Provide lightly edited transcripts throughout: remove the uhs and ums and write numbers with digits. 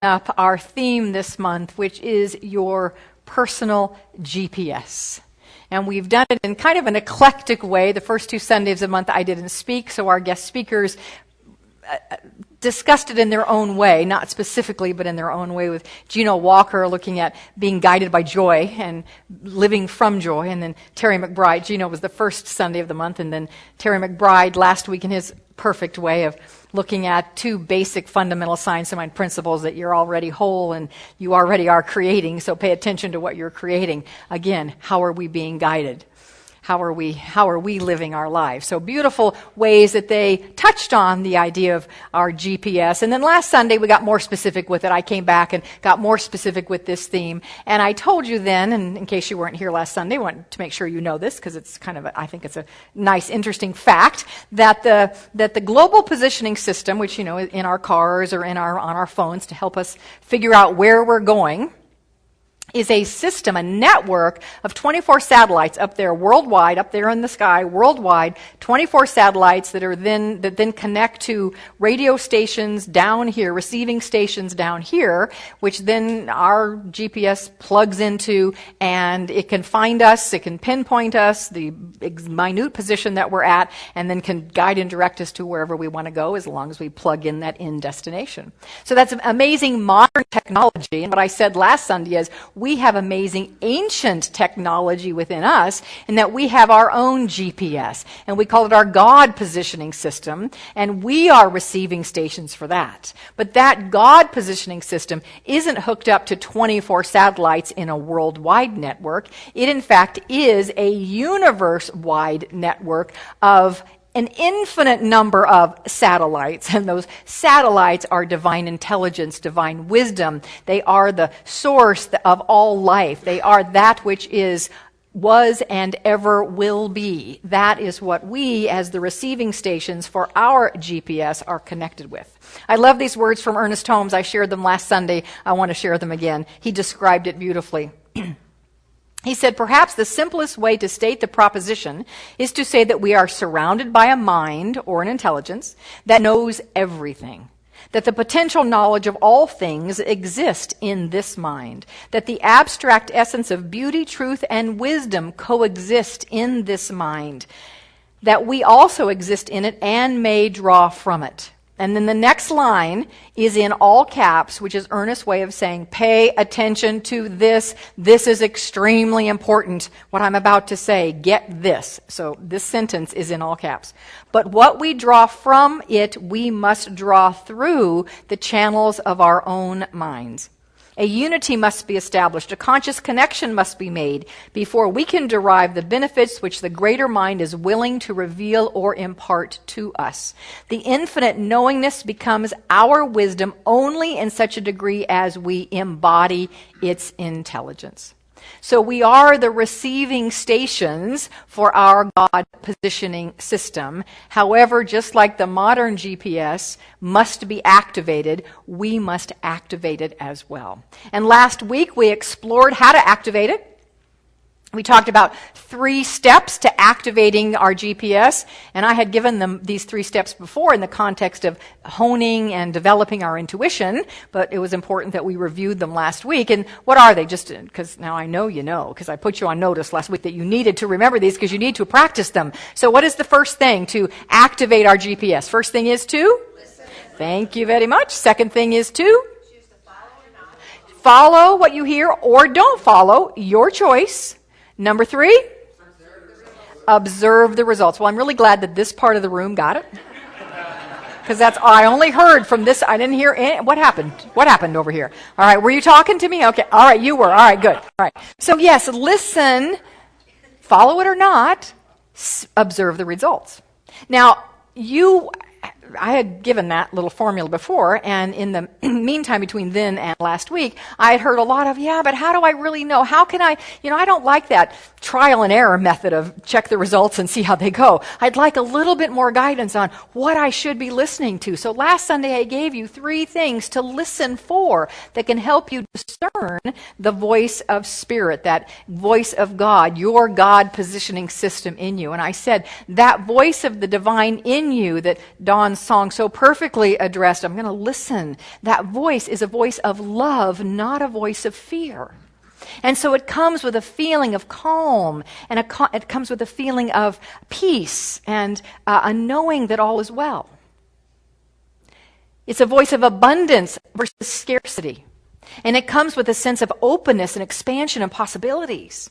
up our theme this month, which is your personal GPS. And we've done it in kind of an eclectic way. The first two Sundays of the month I didn't speak, so our guest speakers discussed it in their own way, not specifically, but in their own way, with Gino Walker looking at being guided by joy and living from joy, and then Terry McBride. Gino was the first Sunday of the month, and then Terry McBride last week in his perfect way of looking at two basic fundamental science of mind principles that you're already whole and you already are creating, so pay attention to what you're creating. Again, how are we being guided? How are we living our lives? So beautiful ways that they touched on the idea of our GPS. And then last Sunday we got more specific with it. I came back and got more specific with this theme. And I told you then, and in case you weren't here last Sunday, I want to make sure you know this because it's kind of, I think it's a nice, interesting fact, that the global positioning system, which, you know, in our cars or on our phones to help us figure out where we're going, is a system, a network of 24 satellites up there worldwide, up there in the sky, worldwide, 24 satellites that then connect to radio stations down here, receiving stations down here, which then our GPS plugs into, and it can find us, it can pinpoint us, the minute position that we're at, and then can guide and direct us to wherever we want to go as long as we plug in that in destination. So that's amazing modern technology, and what I said last Sunday is we have amazing ancient technology within us in that we have our own GPS, and we call it our God positioning system, and we are receiving stations for that. But that God positioning system isn't hooked up to 24 satellites in a worldwide network. It, in fact, is a universe-wide network of an infinite number of satellites, and those satellites are divine intelligence, divine wisdom. They are the source of all life. They are that which was, and ever will be. That is what we, as the receiving stations for our GPS, are connected with. I love these words from Ernest Holmes. I shared them last Sunday. I want to share them again. He described it beautifully. He said, perhaps the simplest way to state the proposition is to say that we are surrounded by a mind or an intelligence that knows everything, that the potential knowledge of all things exists in this mind, that the abstract essence of beauty, truth, and wisdom coexist in this mind, that we also exist in it and may draw from it. And then the next line is in all caps, which is Ernest's way of saying, pay attention to this. This is extremely important, what I'm about to say. Get this. So this sentence is in all caps. But what we draw from it, we must draw through the channels of our own minds. A unity must be established, a conscious connection must be made before we can derive the benefits which the greater mind is willing to reveal or impart to us. The infinite knowingness becomes our wisdom only in such a degree as we embody its intelligence. So we are the receiving stations for our God positioning system. However, just like the modern GPS must be activated, we must activate it as well. And last week we explored how to activate it. We talked about 3 steps to activating our GPS, and I had given them these 3 steps before in the context of honing and developing our intuition, but it was important that we reviewed them last week. And what are they? Just because now I know you know, because I put you on notice last week that you needed to remember these because you need to practice them. So what is the first thing to activate our GPS? First thing is to? Listen. Thank you very much. Second thing is to? Choose to follow or not. Follow what you hear or don't follow, your choice. Number 3, observe the results. Well, I'm really glad that this part of the room got it. Because I only heard from this, I didn't hear any, what happened? What happened over here? All right, were you talking to me? Okay, all right, you were. All right, good. All right. So yes, listen, follow it or not, observe the results. Now, I had given that little formula before, and in the meantime between then and last week, I had heard a lot of, but how do I really know? How can I don't like that trial and error method of check the results and see how they go. I'd like a little bit more guidance on what I should be listening to. So last Sunday I gave you 3 things to listen for that can help you discern the voice of Spirit, that voice of God, your God positioning system in you. And I said that voice of the divine in you that Dawn song so perfectly addressed, I'm going to listen. That voice is a voice of love, not a voice of fear. And so it comes with a feeling of calm, and it comes with a feeling of peace and a knowing that all is well. It's a voice of abundance versus scarcity. And it comes with a sense of openness and expansion and possibilities.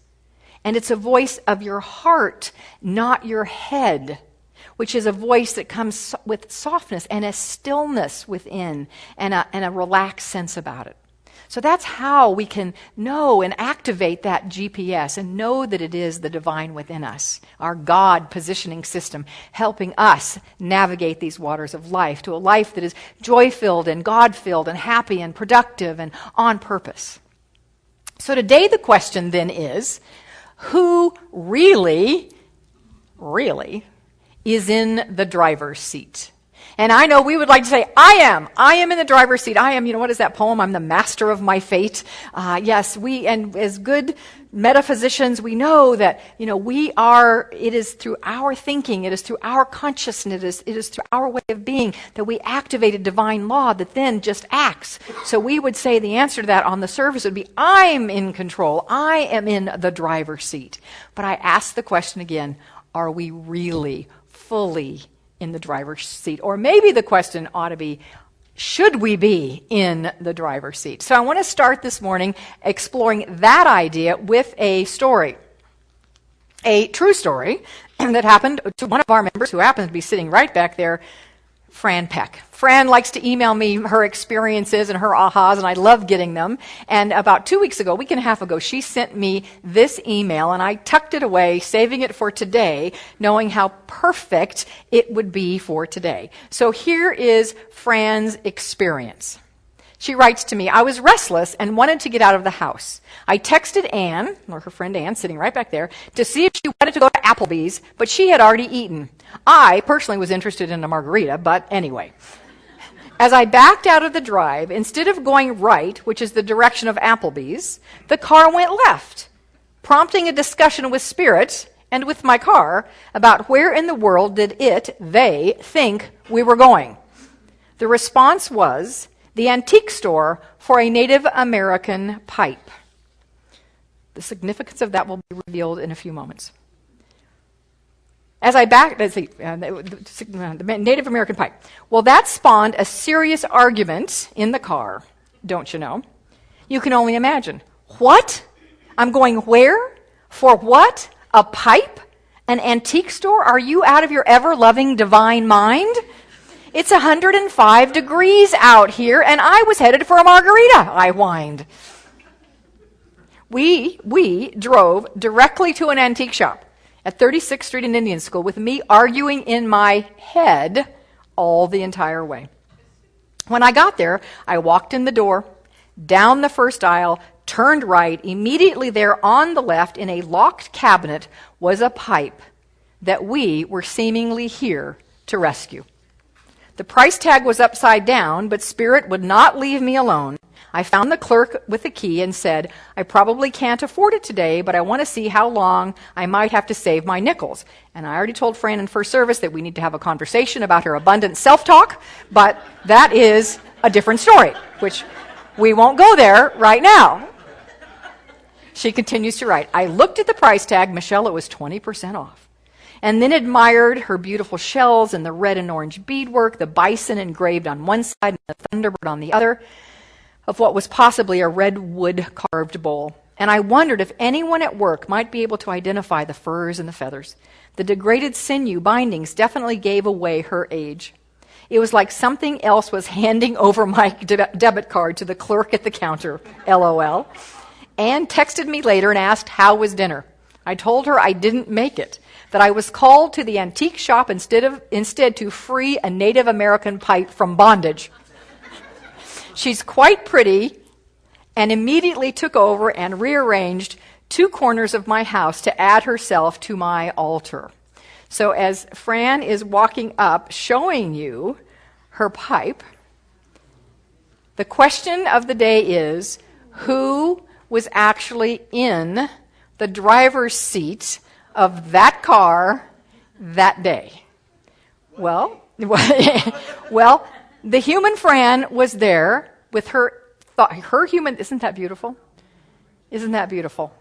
And it's a voice of your heart, not your head, which is a voice that comes with softness and a stillness within and a relaxed sense about it. So that's how we can know and activate that GPS and know that it is the divine within us, our God positioning system, helping us navigate these waters of life to a life that is joy-filled and God-filled and happy and productive and on purpose. So today the question then is, who really is in the driver's seat? And I know we would like to say, I am in the driver's seat. I am, what is that poem? I'm the master of my fate. Yes, and as good metaphysicians, we know that, it is through our thinking, it is through our consciousness, it is through our way of being that we activate a divine law that then just acts. So we would say the answer to that on the surface would be, I'm in control. I am in the driver's seat. But I ask the question again, are we really fully in the driver's seat? Or maybe the question ought to be, should we be in the driver's seat? So I want to start this morning exploring that idea with a story. A true story that happened to one of our members who happens to be sitting right back there, Fran Peck. Fran likes to email me her experiences and her ahas, and I love getting them. And about 2 weeks ago, a week and a half ago, she sent me this email, and I tucked it away, saving it for today, knowing how perfect it would be for today. So here is Fran's experience. She writes to me, I was restless and wanted to get out of the house. I texted Anne, or her friend Anne, sitting right back there, to see if she wanted to go to Applebee's, but she had already eaten. I personally was interested in a margarita, but anyway. As I backed out of the drive, instead of going right, which is the direction of Applebee's, the car went left, prompting a discussion with Spirit and with my car about where in the world did they think we were going. The response was, the antique store for a Native American pipe. The significance of that will be revealed in a few moments. As I the Native American pipe. Well, that spawned a serious argument in the car, don't you know? You can only imagine. What? I'm going where? For what? A pipe? An antique store? Are you out of your ever-loving divine mind? It's 105 degrees out here, and I was headed for a margarita, I whined. We drove directly to an antique shop at 36th Street and Indian School with me arguing in my head all the entire way. When I got there, I walked in the door, down the first aisle, turned right. Immediately there on the left in a locked cabinet was a pipe that we were seemingly here to rescue. The price tag was upside down, but Spirit would not leave me alone. I found the clerk with the key and said, I probably can't afford it today, but I want to see how long I might have to save my nickels. And I already told Fran in first service that we need to have a conversation about her abundant self-talk, but that is a different story, which we won't go there right now. She continues to write, I looked at the price tag, Michelle, it was 20% off. And then admired her beautiful shells and the red and orange beadwork, the bison engraved on one side and the thunderbird on the other, of what was possibly a red wood carved bowl. And I wondered if anyone at work might be able to identify the furs and the feathers. The degraded sinew bindings definitely gave away her age. It was like something else was handing over my debit card to the clerk at the counter, LOL. Anne texted me later and asked, how was dinner? I told her I didn't make it, that I was called to the antique shop instead to free a Native American pipe from bondage. She's quite pretty and immediately took over and rearranged 2 corners of my house to add herself to my altar. So as Fran is walking up showing you her pipe, the question of the day is, who was actually in the driver's seat of that car that day? Well, Well, the human Fran was there with her human. Isn't that beautiful? Isn't that beautiful?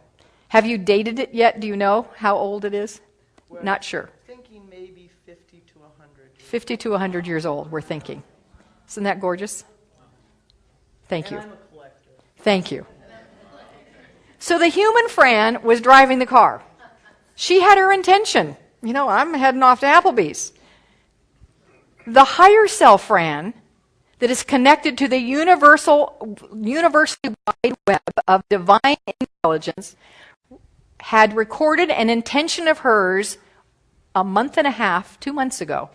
Have you dated it yet? Do you know how old it is? Well, not sure. Thinking maybe 50 to 100. 50 to 100 years old, we're thinking. Isn't that gorgeous? Thank you. I'm a collector. Thank you. So the human Fran was driving the car. She had her intention. I'm heading off to Applebee's. The higher self Fran, that is connected to the universally wide web of divine intelligence, had recorded an intention of hers a month and a half, 2 months ago.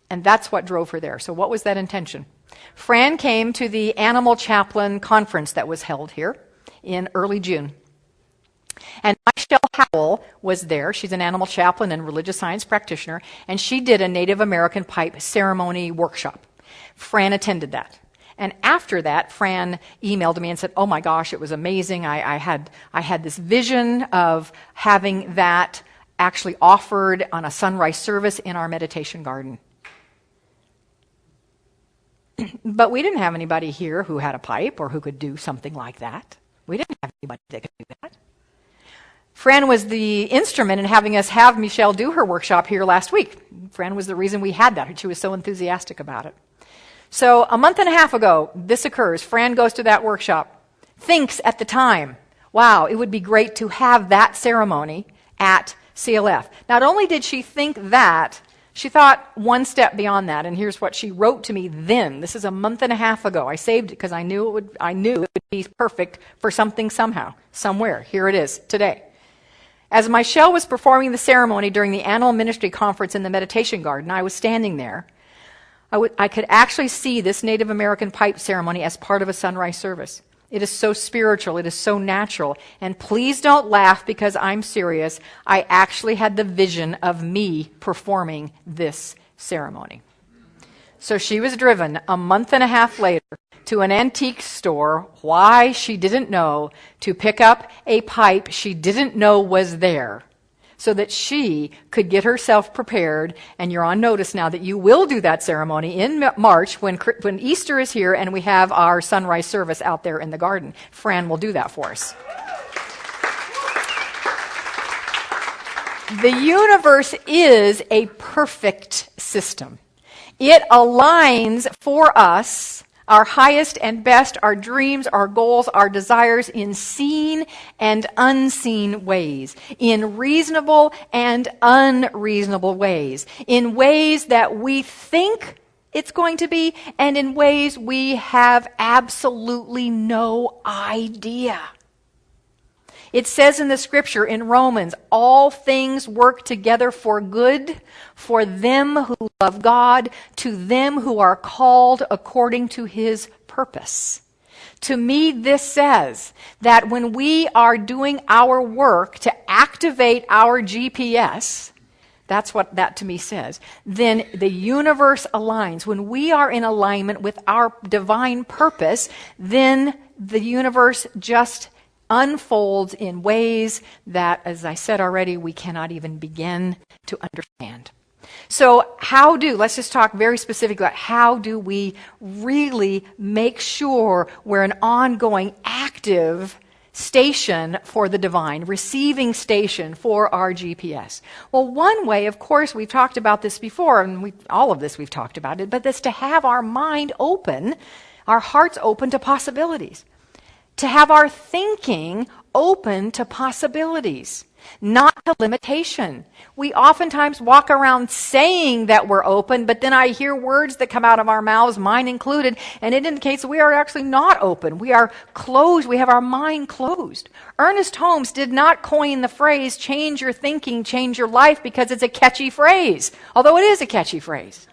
And that's what drove her there. So what was that intention? Fran came to the Animal Chaplain Conference that was held here in early June. And Michelle Howell was there. She's an animal chaplain and religious science practitioner, and she did a Native American pipe ceremony workshop. Fran attended that. And after that, Fran emailed me and said, oh my gosh, it was amazing. I had this vision of having that actually offered on a sunrise service in our meditation garden. But we didn't have anybody here who had a pipe or who could do something like that. We didn't have anybody that could do that. Fran was the instrument in having us have Michelle do her workshop here last week. Fran was the reason we had that. She was so enthusiastic about it. So a month and a half ago, this occurs. Fran goes to that workshop, thinks at the time, wow, it would be great to have that ceremony at CLF. Not only did she think that, she thought one step beyond that, and here's what she wrote to me then. This is a month and a half ago. I saved it because I knew it would be perfect for something somehow, somewhere. Here it is, today. As Michelle was performing the ceremony during the Animal Ministry Conference in the Meditation Garden, I was standing there. I could actually see this Native American pipe ceremony as part of a sunrise service. It is so spiritual. It is so natural. And please don't laugh because I'm serious. I actually had the vision of me performing this ceremony. So she was driven a month and a half later to an antique store, why she didn't know, to pick up a pipe she didn't know was there, so that she could get herself prepared. And you're on notice now that you will do that ceremony in March when Easter is here and we have our sunrise service out there in the garden. Fran will do that for us. The universe is a perfect system. It aligns for us our highest and best, our dreams, our goals, our desires in seen and unseen ways, in reasonable and unreasonable ways, in ways that we think it's going to be, and in ways we have absolutely no idea. It says in the scripture in Romans, all things work together for good for them who love God, to them who are called according to his purpose. To me, this says that when we are doing our work to activate our GPS, that's what that to me says, then the universe aligns. When we are in alignment with our divine purpose, then the universe just unfolds in ways that, as I said already, we cannot even begin to understand. So let's just talk very specifically about how do we really make sure we're an ongoing, active station for the divine, receiving station for our GPS. Well, one way, of course, we've talked about this before, and all of this we've talked about it, but that's to have our mind open, our hearts open to possibilities. To have our thinking open to possibilities, not to limitation. We oftentimes walk around saying that we're open, but then I hear words that come out of our mouths, mine included, and it indicates we are actually not open. We are closed. We have our mind closed. Ernest Holmes did not coin the phrase, change your thinking, change your life, because it's a catchy phrase, although it is a catchy phrase.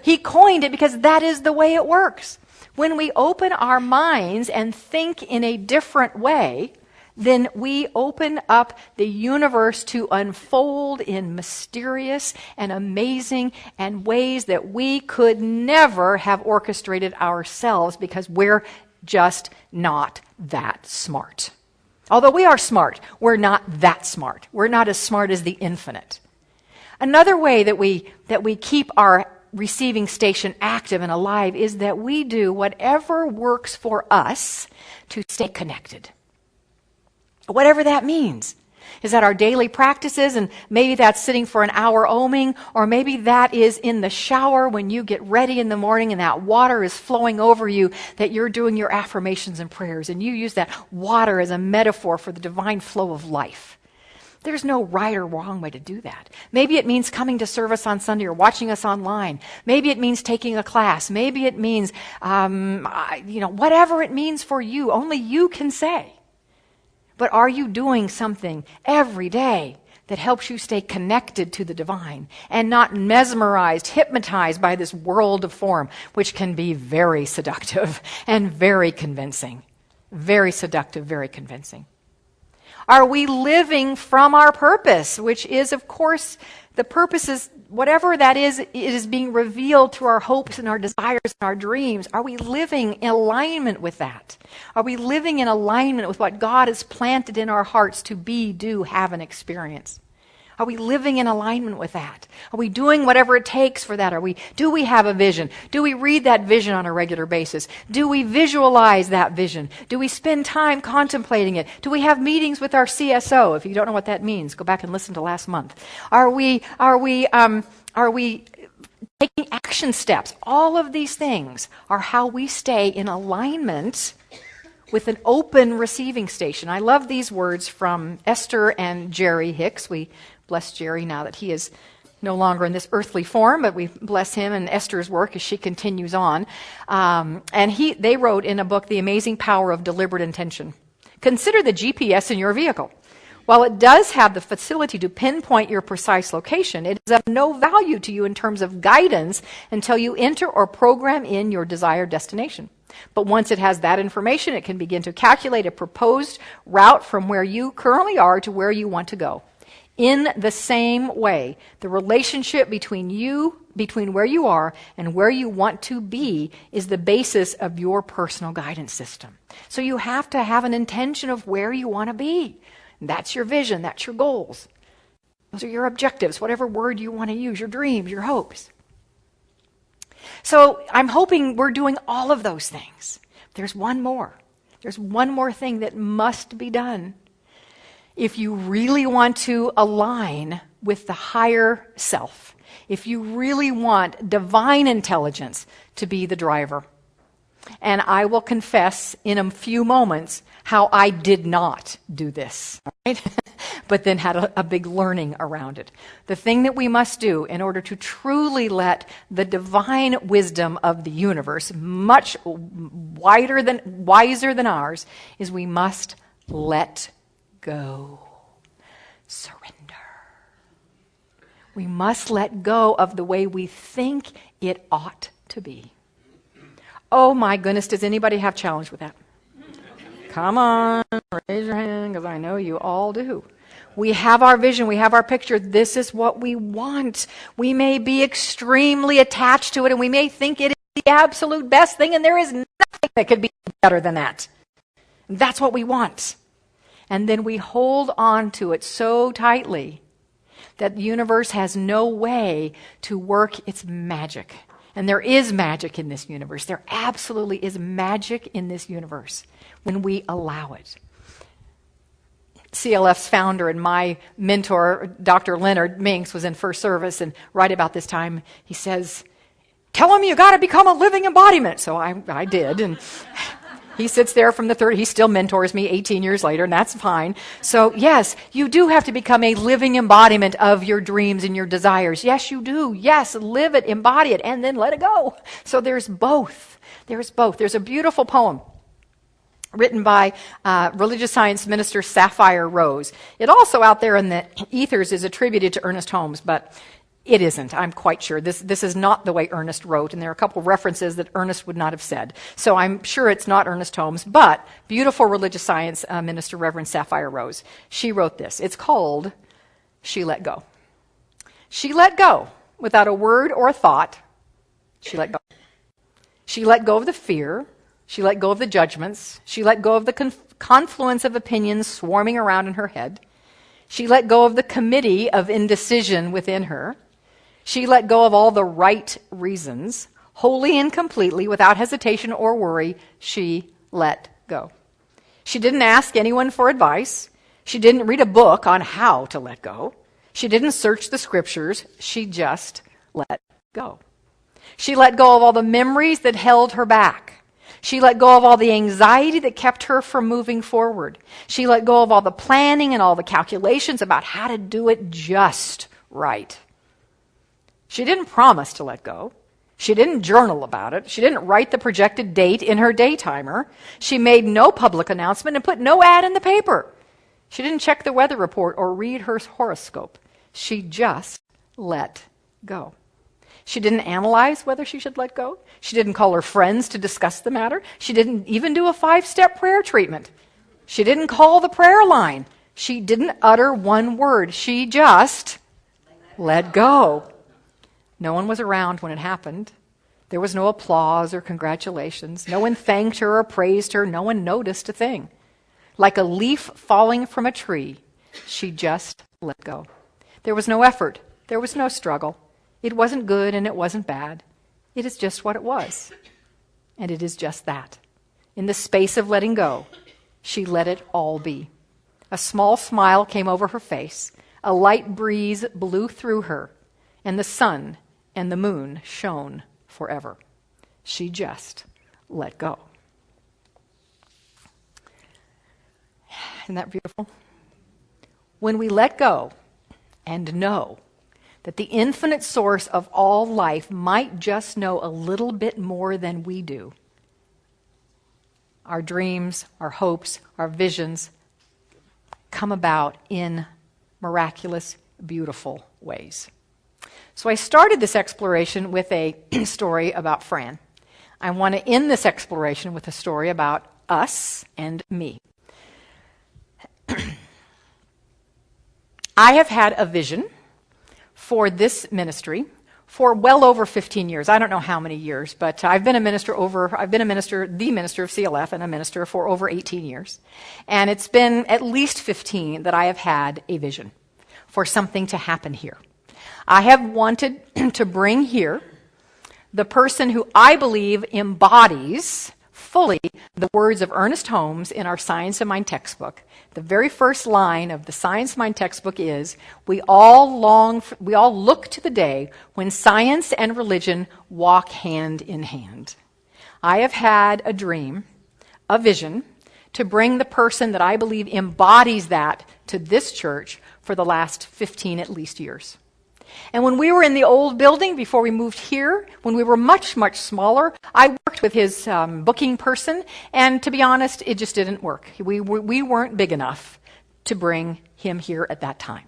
He coined it because that is the way it works. When we open our minds and think in a different way, then we open up the universe to unfold in mysterious and amazing and ways that we could never have orchestrated ourselves because we're just not that smart. Although we are smart, we're not that smart. We're not as smart as the infinite. Another way that we keep our receiving station active and alive is that we do whatever works for us to stay connected. Whatever that means. Is that our daily practices, and maybe that's sitting for an hour ohming, or maybe that is in the shower when you get ready in the morning and that water is flowing over you, that you're doing your affirmations and prayers, and you use that water as a metaphor for the divine flow of life. There's no right or wrong way to do that. Maybe it means coming to service on Sunday or watching us online. Maybe it means taking a class. Maybe it means, whatever it means for you, only you can say. But are you doing something every day that helps you stay connected to the divine and not mesmerized, hypnotized by this world of form, which can be very seductive and very convincing? Very seductive, very convincing. Are we living from our purpose, which is, of course, the purpose is, whatever that is, it is being revealed through our hopes and our desires and our dreams. Are we living in alignment with that? Are we living in alignment with what God has planted in our hearts to be, do, have, and experience? Are we living in alignment with that? Are we doing whatever it takes for that? Do we have a vision? Do we read that vision on a regular basis? Do we visualize that vision? Do we spend time contemplating it? Do we have meetings with our CSO? If you don't know what that means, go back and listen to last month. Are we taking action steps? All of these things are how we stay in alignment with an open receiving station. I love these words from Esther and Jerry Hicks. We bless Jerry now that he is no longer in this earthly form, but we bless him and Esther's work as she continues on. They wrote in a book, The Amazing Power of Deliberate Intention. Consider the GPS in your vehicle. While it does have the facility to pinpoint your precise location, it is of no value to you in terms of guidance until you enter or program in your desired destination. But once it has that information, it can begin to calculate a proposed route from where you currently are to where you want to go. In the same way, the relationship between where you are and where you want to be is the basis of your personal guidance system. So you have to have an intention of where you want to be. That's your vision, that's your goals. Those are your objectives, whatever word you want to use, your dreams, your hopes. So I'm hoping we're doing all of those things. There's one more. There's one more thing that must be done. If you really want to align with the higher self, if you really want divine intelligence to be the driver. And I will confess in a few moments how I did not do this, right? But then had a big learning around it. The thing that we must do in order to truly let the divine wisdom of the universe, much wiser than ours, is we must let go. Surrender. We must let go of the way we think it ought to be. Oh my goodness, does anybody have challenge with that? Come on, raise your hand, because I know you all do. We have our vision, we have our picture. This is what we want. We may be extremely attached to it, and we may think it is the absolute best thing, and there is nothing that could be better than that. That's what we want. And then we hold on to it so tightly that the universe has no way to work its magic. And there is magic in this universe. There absolutely is magic in this universe when we allow it. CLF's founder and my mentor, Dr. Leonard Minks, was in first service, and right about this time, he says, "Tell him you got to become a living embodiment." So I did, and he sits there from the third. He still mentors me 18 years later, and that's fine. So yes, you do have to become a living embodiment of your dreams and your desires. Yes, you do. Yes, live it, embody it, and then let it go. So there's both. There's both. There's a beautiful poem written by religious science minister Sapphire Rose. It also out there in the ethers is attributed to Ernest Holmes, but it isn't, I'm quite sure. This is not the way Ernest wrote, and there are a couple references that Ernest would not have said. So I'm sure it's not Ernest Holmes, but beautiful religious science minister Reverend Sapphire Rose. She wrote this. It's called She Let Go. She let go without a word or a thought. She let go. She let go of the fear. She let go of the judgments. She let go of the confluence of opinions swarming around in her head. She let go of the committee of indecision within her. She let go of all the right reasons, wholly and completely, without hesitation or worry. She let go. She didn't ask anyone for advice. She didn't read a book on how to let go. She didn't search the scriptures. She just let go. She let go of all the memories that held her back. She let go of all the anxiety that kept her from moving forward. She let go of all the planning and all the calculations about how to do it just right. She didn't promise to let go. She didn't journal about it. She didn't write the projected date in her day timer. She made no public announcement and put no ad in the paper. She didn't check the weather report or read her horoscope. She just let go. She didn't analyze whether she should let go. She didn't call her friends to discuss the matter. She didn't even do a 5-step prayer treatment. She didn't call the prayer line. She didn't utter one word. She just let go. No one was around when it happened. There was no applause or congratulations. No one thanked her or praised her. No one noticed a thing. Like a leaf falling from a tree, she just let go. There was no effort. There was no struggle. It wasn't good and it wasn't bad. It is just what it was. And it is just that. In the space of letting go, she let it all be. A small smile came over her face. A light breeze blew through her. And the sun and the moon shone forever. She just let go. Isn't that beautiful? When we let go and know that the infinite source of all life might just know a little bit more than we do, our dreams, our hopes, our visions come about in miraculous, beautiful ways. So I started this exploration with a story about Fran. I want to end this exploration with a story about us and me. I have had a vision for this ministry for well over 15 years. I don't know how many years, but I've been the minister of CLF and a minister for over 18 years. And it's been at least 15 that I have had a vision for something to happen here. I have wanted to bring here the person who I believe embodies fully the words of Ernest Holmes in our Science of Mind textbook. The very first line of the Science of Mind textbook is, we all look to the day when science and religion walk hand in hand. I have had a dream, a vision, to bring the person that I believe embodies that to this church for the last 15 at least years. And when we were in the old building, before we moved here, when we were much, much smaller, I worked with his booking person, and to be honest, it just didn't work. We weren't big enough to bring him here at that time.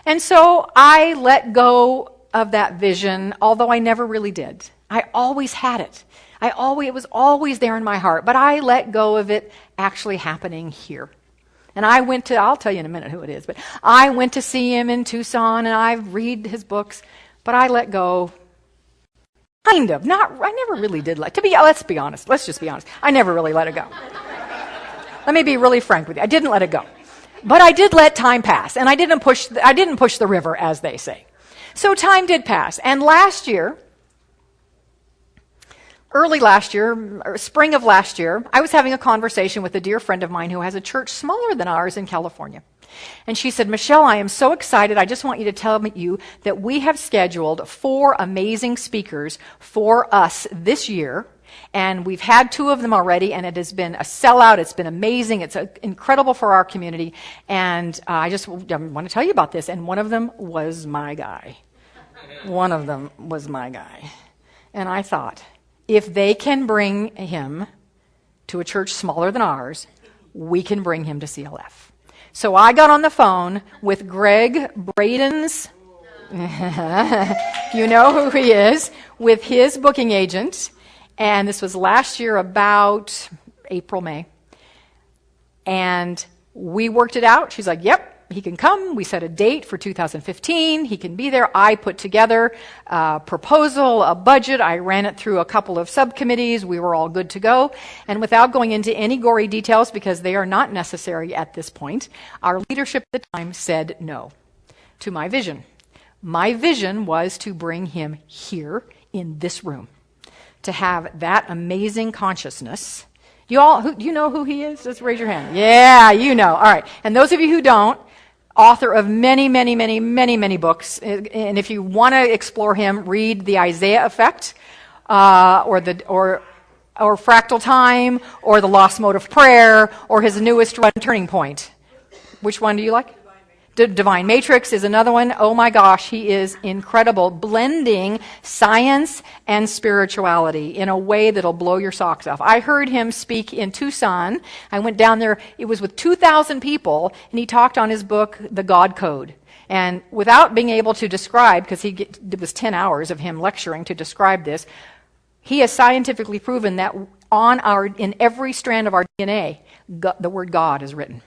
And so I let go of that vision, although I never really did. I always had it. It was always there in my heart, but I let go of it actually happening here. And I'll tell you in a minute who it is, but I went to see him in Tucson and I read his books, but I let go. Kind of. I never really did let's be honest. Let's just be honest. I never really let it go. Let me be really frank with you. I didn't let it go. But I did let time pass, and I didn't push the river, as they say. So time did pass. And early last year, or spring of last year, I was having a conversation with a dear friend of mine who has a church smaller than ours in California. And she said, Michelle, I am so excited. I just want you to tell you that we have scheduled 4 amazing speakers for us this year. And we've had 2 of them already, and it has been a sellout. It's been amazing. It's incredible for our community. And I want to tell you about this. And one of them was my guy. And I thought, if they can bring him to a church smaller than ours, we can bring him to CLF. So I got on the phone with Greg Braden's, you know who he is, with his booking agent. And this was last year, about April, May. And we worked it out. She's like, yep, he can come. We set a date for 2015. He can be there. I put together a proposal, a budget. I ran it through a couple of subcommittees. We were all good to go. And without going into any gory details, because they are not necessary at this point, our leadership at the time said no to my vision. My vision was to bring him here in this room, to have that amazing consciousness. Do you know who he is? Just raise your hand. Yeah, you know. All right. And those of you who don't, author of many, many, many, many, many books. And if you want to explore him, read The Isaiah Effect, or Fractal Time, or The Lost Mode of Prayer, or his newest one, Turning Point. Which one do you like? Divine Matrix is another one. Oh my gosh, he is incredible, blending science and spirituality in a way that'll blow your socks off. I heard him speak in Tucson. I went down there. It was with 2,000 people, and he talked on his book, The God Code. And without being able to describe, because it was 10 hours of him lecturing to describe this, he has scientifically proven that in every strand of our DNA, the word God is written.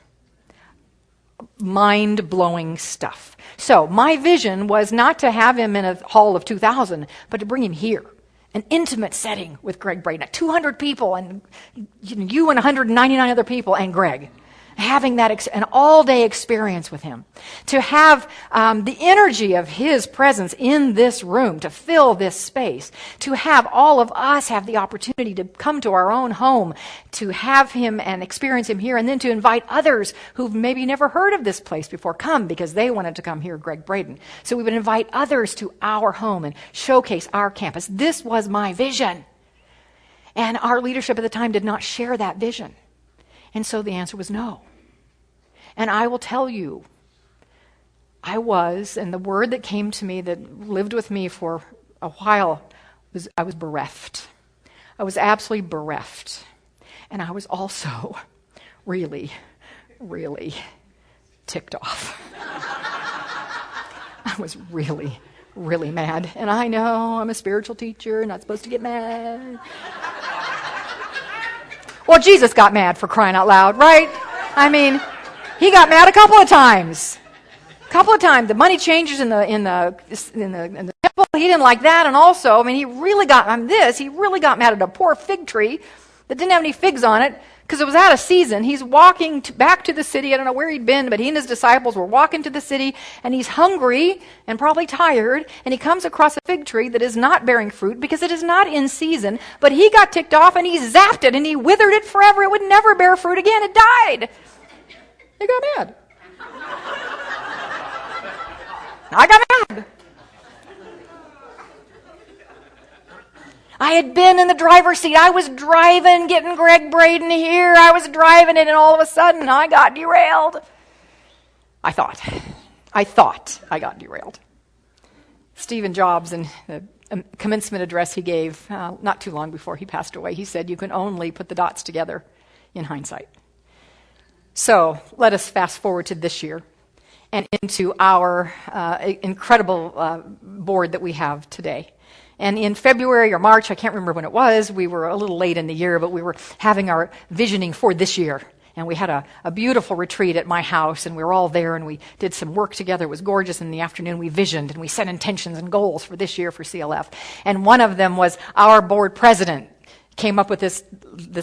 Mind-blowing stuff. So my vision was not to have him in a hall of 2,000, but to bring him here, an intimate setting with Gregg Braden, 200 people, and you and 199 other people, and Greg. Having that an all-day experience with him, to have the energy of his presence in this room, to fill this space, to have all of us have the opportunity to come to our own home, to have him and experience him here, and then to invite others who've maybe never heard of this place before come because they wanted to come hear Gregg Braden. So we would invite others to our home and showcase our campus. This was my vision. And our leadership at the time did not share that vision. And so the answer was no. And I will tell you, and the word that came to me that lived with me for a while was I was bereft. I was absolutely bereft. And I was also really, really ticked off. I was really, really mad. And I know I'm a spiritual teacher, not supposed to get mad. Well, Jesus got mad, for crying out loud, right? I mean, he got mad a couple of times. The money changers in the temple, he didn't like that. And also, I mean, he really got mad at a poor fig tree that didn't have any figs on it because it was out of season. He's walking back to the city. I don't know where he'd been, but he and his disciples were walking to the city, and he's hungry and probably tired, and he comes across a fig tree that is not bearing fruit because it is not in season, but he got ticked off, and he zapped it, and he withered it forever. It would never bear fruit again. It died. He got mad. I got mad. I had been in the driver's seat. I was driving, getting Gregg Braden here. I was driving it, and all of a sudden, I got derailed. I thought I got derailed. Stephen Jobs, in the commencement address he gave not too long before he passed away, he said, "You can only put the dots together in hindsight." So let us fast forward to this year and into our incredible board that we have today. And in February or March, I can't remember when it was, we were a little late in the year, but we were having our visioning for this year. And we had a beautiful retreat at my house, and we were all there, and we did some work together. It was gorgeous. In the afternoon, we visioned, and we set intentions and goals for this year for CLF. And one of them was our board president came up with this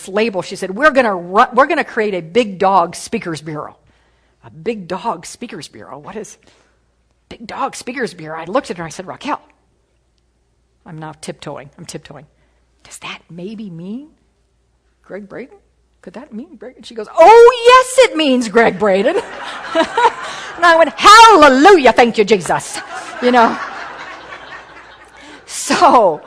label. She said, we're going to create a Big Dog Speakers Bureau. A Big Dog Speakers Bureau? What is Big Dog Speakers Bureau? I looked at her and I said, Raquel, I'm tiptoeing. Does that maybe mean Gregg Braden? Could that mean Gregg? And she goes, oh, yes, it means Gregg Braden. And I went, hallelujah, thank you, Jesus. So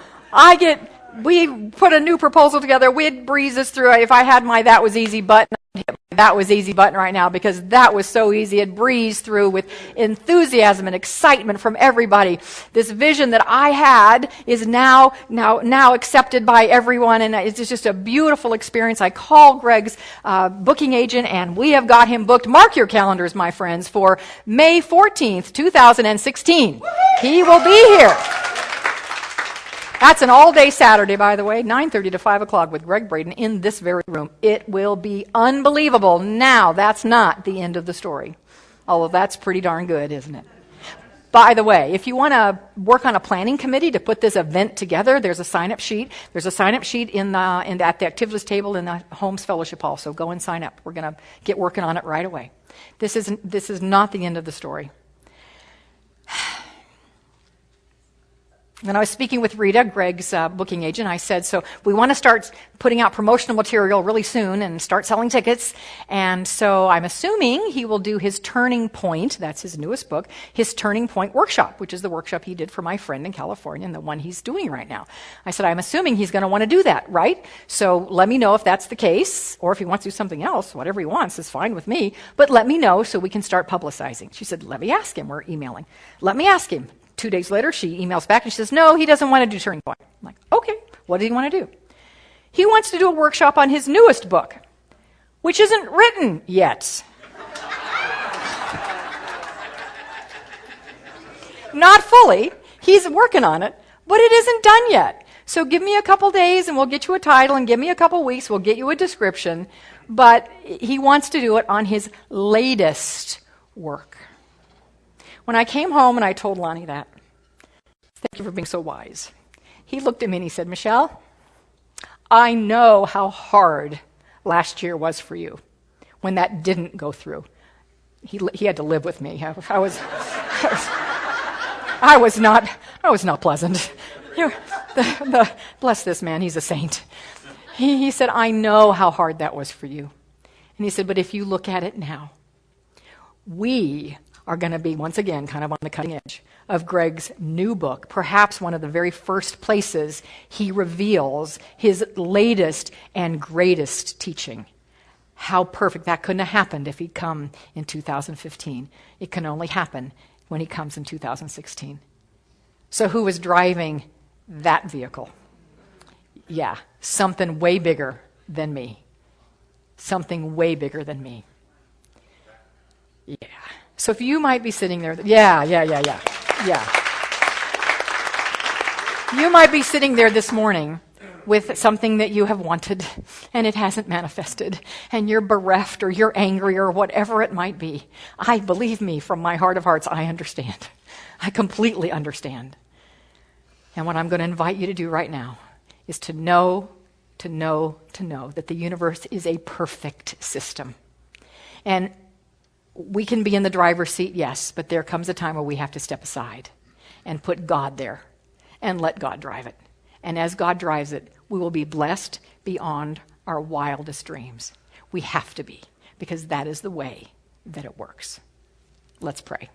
we put a new proposal together. We'd breeze this through. If I had my That Was Easy button, I'd hit my That Was Easy button right now because that was so easy. It breezed through with enthusiasm and excitement from everybody. This vision that I had is now accepted by everyone, and it's just a beautiful experience. I call Gregg's booking agent, and we have got him booked. Mark your calendars, my friends, for May 14th, 2016. He will be here. That's an all-day Saturday, by the way, 9:30 to 5 o'clock with Gregg Braden in this very room. It will be unbelievable. Now, that's not the end of the story, although that's pretty darn good, isn't it? By the way, if you want to work on a planning committee to put this event together, there's a sign-up sheet. There's a sign-up sheet at the activities table in the Holmes Fellowship Hall, so go and sign up. We're going to get working on it right away. This is not the end of the story. When I was speaking with Rita, Greg's booking agent, I said, so we want to start putting out promotional material really soon and start selling tickets. And so I'm assuming he will do his Turning Point, that's his newest book, his Turning Point workshop, which is the workshop he did for my friend in California and the one he's doing right now. I said, I'm assuming he's going to want to do that, right? So let me know if that's the case, or if he wants to do something else, whatever he wants is fine with me, but let me know so we can start publicizing. She said, let me ask him. We're emailing. Let me ask him. 2 days later, she emails back and she says, no, he doesn't want to do Turning Point. I'm like, okay, what does he want to do? He wants to do a workshop on his newest book, which isn't written yet. Not fully. He's working on it, but it isn't done yet. So give me a couple days and we'll get you a title, and give me a couple weeks, we'll get you a description. But he wants to do it on his latest work. When I came home and I told Lonnie that, thank you for being so wise, he looked at me and he said, Michelle, I know how hard last year was for you when that didn't go through. He had to live with me. I was not pleasant. Bless this man, he's a saint. He said, I know how hard that was for you. And he said, but if you look at it now, we are going to be, once again, kind of on the cutting edge of Greg's new book, perhaps one of the very first places he reveals his latest and greatest teaching. How perfect. That couldn't have happened if he'd come in 2015. It can only happen when he comes in 2016. So who was driving that vehicle? Yeah, something way bigger than me. Something way bigger than me. Yeah. So if you might be sitting there, yeah. You might be sitting there this morning with something that you have wanted and it hasn't manifested, and you're bereft or you're angry or whatever it might be. Believe me, from my heart of hearts, I understand. I completely understand. And what I'm going to invite you to do right now is to know that the universe is a perfect system. And we can be in the driver's seat, yes, but there comes a time where we have to step aside and put God there and let God drive it. And as God drives it, we will be blessed beyond our wildest dreams. We have to be, because that is the way that it works. Let's pray.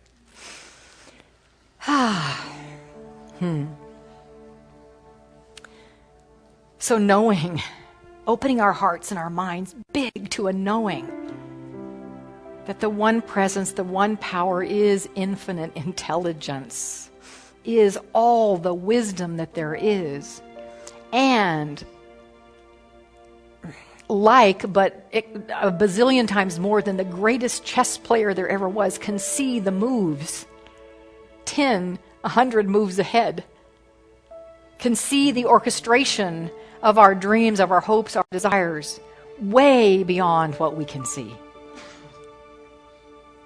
So knowing, opening our hearts and our minds big to a knowing that the one presence, the one power is infinite intelligence, is all the wisdom that there is, and but a bazillion times more than the greatest chess player there ever was, can see the moves 10, 100 moves ahead, can see the orchestration of our dreams, of our hopes, our desires, way beyond what we can see.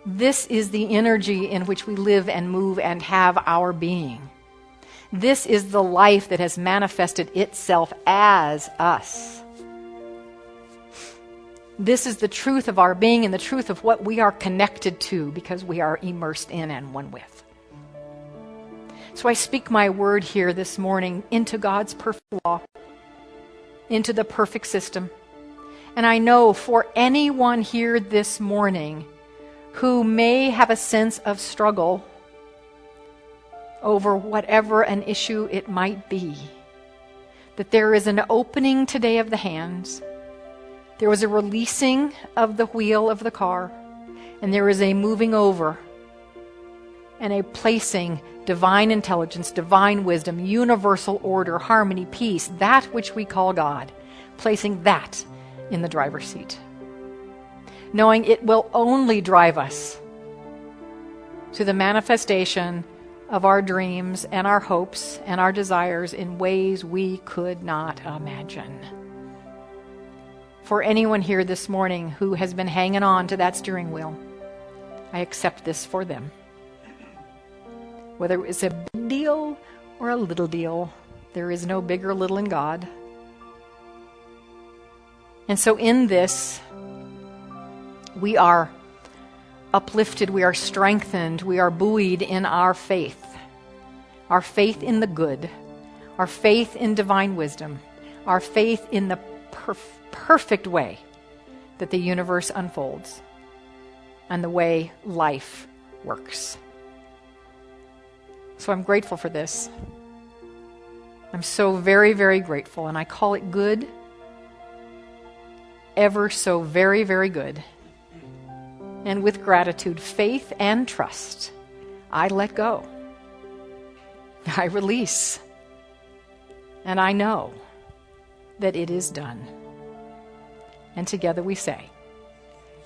This is the energy in which we live and move and have our being. This is the life that has manifested itself as us. This is the truth of our being and the truth of what we are connected to, because we are immersed in and one with. So I speak my word here this morning into God's perfect law, into the perfect system. And I know for anyone here this morning who may have a sense of struggle over whatever an issue it might be, that there is an opening today of the hands. There was a releasing of the wheel of the car, and there is a moving over and a placing divine intelligence, divine wisdom, universal order, harmony, peace, that which we call God, placing that in the driver's seat, knowing it will only drive us to the manifestation of our dreams and our hopes and our desires in ways we could not imagine. For anyone here this morning who has been hanging on to that steering wheel, I accept this for them. Whether it's a big deal or a little deal, there is no big or little in God. And so in this, we are uplifted, we are strengthened, we are buoyed in our faith our faith in the good, our faith in divine wisdom, our faith in the perfect way that the universe unfolds and the way life works. So I'm grateful for this. I'm so very, very grateful, and I call it good, ever so very, very good. And with gratitude, faith, and trust, I let go. I release. And I know that it is done. And together we say,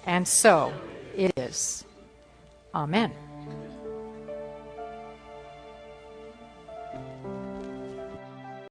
and so it is. Amen.